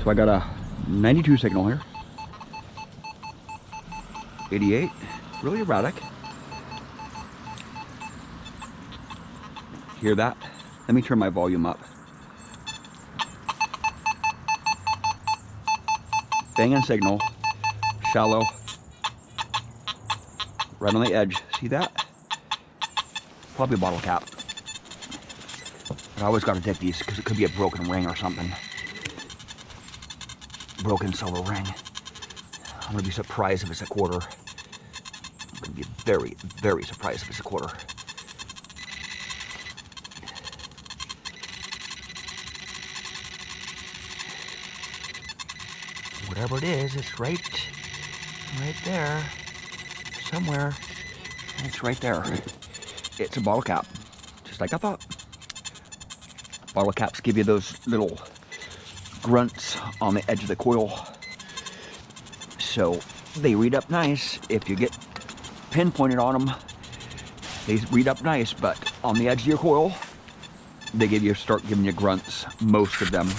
So I got a 92 signal here. 88, really erratic. Hear that? Let me turn my volume up. Banging signal, shallow, right on the edge. See that? Probably a bottle cap. But I always got to take these because it could be a broken ring or something. Broken silver ring. I'm going to be surprised if it's a quarter. I'm going to be very, very surprised if it's a quarter. Whatever it is, it's right there, somewhere. It's right there. It's a bottle cap, just like I thought. Bottle caps give you those little grunts on the edge of the coil. So they read up nice. If you get pinpointed on them, they read up nice, but on the edge of your coil, they start giving you grunts, most of them.